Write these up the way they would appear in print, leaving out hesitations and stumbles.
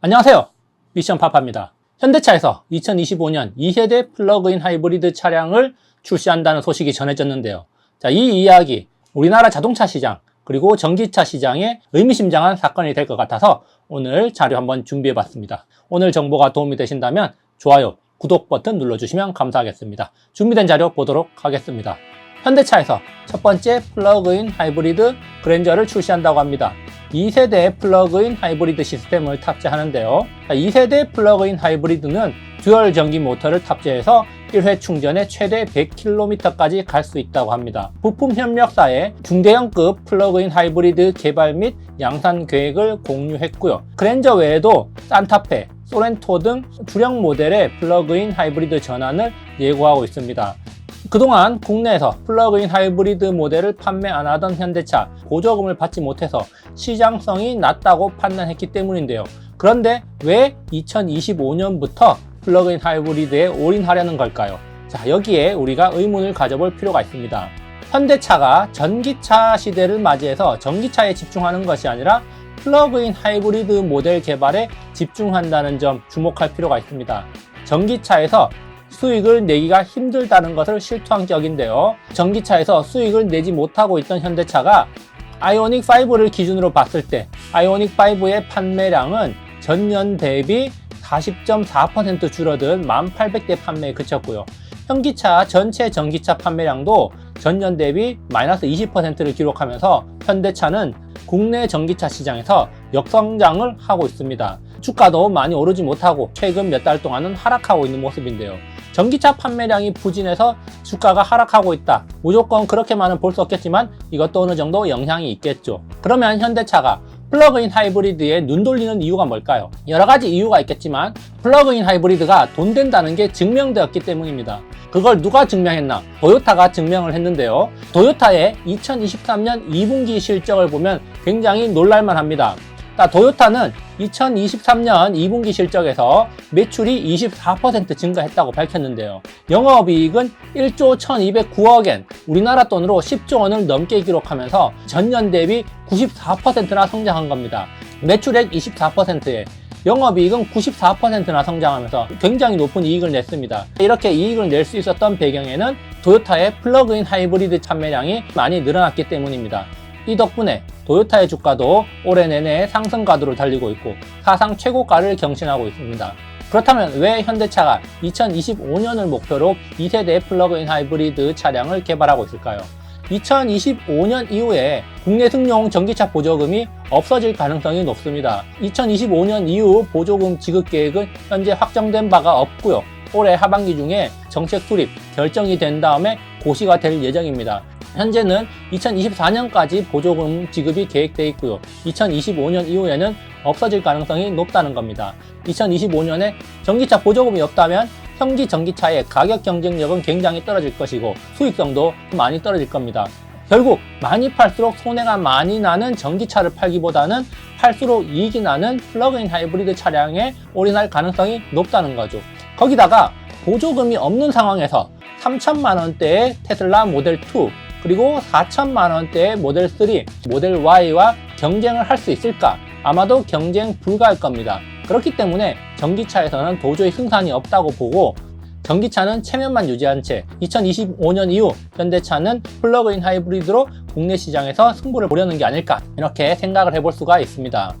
안녕하세요. 미션 파파입니다. 현대차에서 2025년 2세대 플러그인 하이브리드 차량을 출시한다는 소식이 전해졌는데요. 자, 이 이야기 우리나라 자동차 시장 그리고 전기차 시장에 의미심장한 사건이 될 것 같아서 오늘 자료 한번 준비해봤습니다. 오늘 정보가 도움이 되신다면 좋아요, 구독 버튼 눌러주시면 감사하겠습니다. 준비된 자료 보도록 하겠습니다. 현대차에서 첫 번째 플러그인 하이브리드 그랜저를 출시한다고 합니다. 2세대 플러그인 하이브리드 시스템을 탑재하는데요. 2세대 플러그인 하이브리드는 듀얼 전기 모터를 탑재해서 1회 충전에 최대 100km까지 갈 수 있다고 합니다. 부품 협력사에 중대형급 플러그인 하이브리드 개발 및 양산 계획을 공유했고요. 그랜저 외에도 산타페, 소렌토 등 주력 모델의 플러그인 하이브리드 전환을 예고하고 있습니다. 그동안 국내에서 플러그인 하이브리드 모델을 판매 안 하던 현대차, 보조금을 받지 못해서 시장성이 낮다고 판단했기 때문인데요. 그런데 왜 2025년부터 플러그인 하이브리드에 올인하려는 걸까요? 자, 여기에 우리가 의문을 가져볼 필요가 있습니다. 현대차가 전기차 시대를 맞이해서 전기차에 집중하는 것이 아니라 플러그인 하이브리드 모델 개발에 집중한다는 점 주목할 필요가 있습니다. 전기차에서 수익을 내기가 힘들다는 것을 실토한 격인데요. 전기차에서 수익을 내지 못하고 있던 현대차가 아이오닉5를 기준으로 봤을 때 아이오닉5의 판매량은 전년 대비 40.4% 줄어든 1800대 판매에 그쳤고요. 현기차 전체 전기차 판매량도 전년 대비 마이너스 20%를 기록하면서 현대차는 국내 전기차 시장에서 역성장을 하고 있습니다. 주가도 많이 오르지 못하고 최근 몇 달 동안은 하락하고 있는 모습인데요. 전기차 판매량이 부진해서 주가가 하락하고 있다. 무조건 그렇게만은 볼 수 없겠지만 이것도 어느 정도 영향이 있겠죠. 그러면 현대차가 플러그인 하이브리드에 눈 돌리는 이유가 뭘까요? 여러 가지 이유가 있겠지만 플러그인 하이브리드가 돈 된다는 게 증명되었기 때문입니다. 그걸 누가 증명했나? 도요타가 증명을 했는데요. 도요타의 2023년 2분기 실적을 보면 굉장히 놀랄만 합니다. 도요타는 2023년 2분기 실적에서 매출이 24% 증가했다고 밝혔는데요. 영업이익은 1조 1209억엔, 우리나라 돈으로 10조 원을 넘게 기록하면서 전년 대비 94%나 성장한 겁니다. 매출액 24%에 영업이익은 94%나 성장하면서 굉장히 높은 이익을 냈습니다. 이렇게 이익을 낼 수 있었던 배경에는 도요타의 플러그인 하이브리드 판매량이 많이 늘어났기 때문입니다. 이 덕분에 도요타의 주가도 올해 내내 상승 가도를 달리고 있고 사상 최고가를 경신하고 있습니다. 그렇다면 왜 현대차가 2025년을 목표로 2세대 플러그인 하이브리드 차량을 개발하고 있을까요? 2025년 이후에 국내 승용 전기차 보조금이 없어질 가능성이 높습니다. 2025년 이후 보조금 지급 계획은 현재 확정된 바가 없고요. 올해 하반기 중에 정책 수립 결정이 된 다음에 고시가 될 예정입니다. 현재는 2024년까지 보조금 지급이 계획되어 있고요. 2025년 이후에는 없어질 가능성이 높다는 겁니다. 2025년에 전기차 보조금이 없다면 현기 전기차의 가격 경쟁력은 굉장히 떨어질 것이고 수익성도 많이 떨어질 겁니다. 결국 많이 팔수록 손해가 많이 나는 전기차를 팔기보다는 팔수록 이익이 나는 플러그인 하이브리드 차량에 올인할 가능성이 높다는 거죠. 거기다가 보조금이 없는 상황에서 3천만 원대의 테슬라 모델 2 그리고 4천만 원대의 모델 3, 모델 Y와 경쟁을 할 수 있을까? 아마도 경쟁 불가할 겁니다. 그렇기 때문에 전기차에서는 도저히 승산이 없다고 보고 전기차는 체면만 유지한 채 2025년 이후 현대차는 플러그인 하이브리드로 국내 시장에서 승부를 보려는 게 아닐까 이렇게 생각을 해볼 수가 있습니다.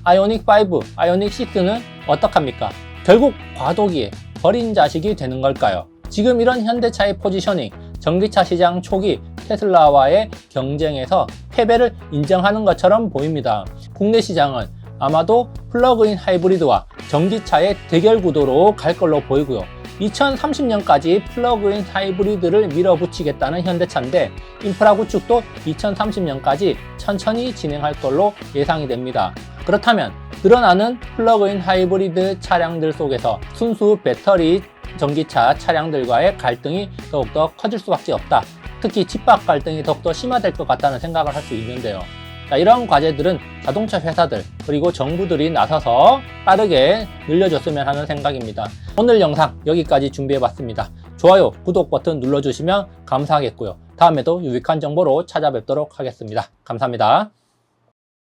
아이오닉5, 아이오닉6는 어떡합니까? 결국 과도기에 버린 자식이 되는 걸까요? 지금 이런 현대차의 포지셔닝, 전기차 시장 초기 테슬라와의 경쟁에서 패배를 인정하는 것처럼 보입니다. 국내 시장은 아마도 플러그인 하이브리드와 전기차의 대결 구도로 갈 걸로 보이고요. 2030년까지 플러그인 하이브리드를 밀어붙이겠다는 현대차인데 인프라 구축도 2030년까지 천천히 진행할 걸로 예상이 됩니다. 그렇다면 늘어나는 플러그인 하이브리드 차량들 속에서 순수 배터리 전기차 차량들과의 갈등이 더욱더 커질 수밖에 없다. 특히 집합 갈등이 더욱더 심화될 것 같다는 생각을 할 수 있는데요. 이런 과제들은 자동차 회사들 그리고 정부들이 나서서 빠르게 늘려줬으면 하는 생각입니다. 오늘 영상 여기까지 준비해봤습니다. 좋아요, 구독 버튼 눌러주시면 감사하겠고요. 다음에도 유익한 정보로 찾아뵙도록 하겠습니다. 감사합니다.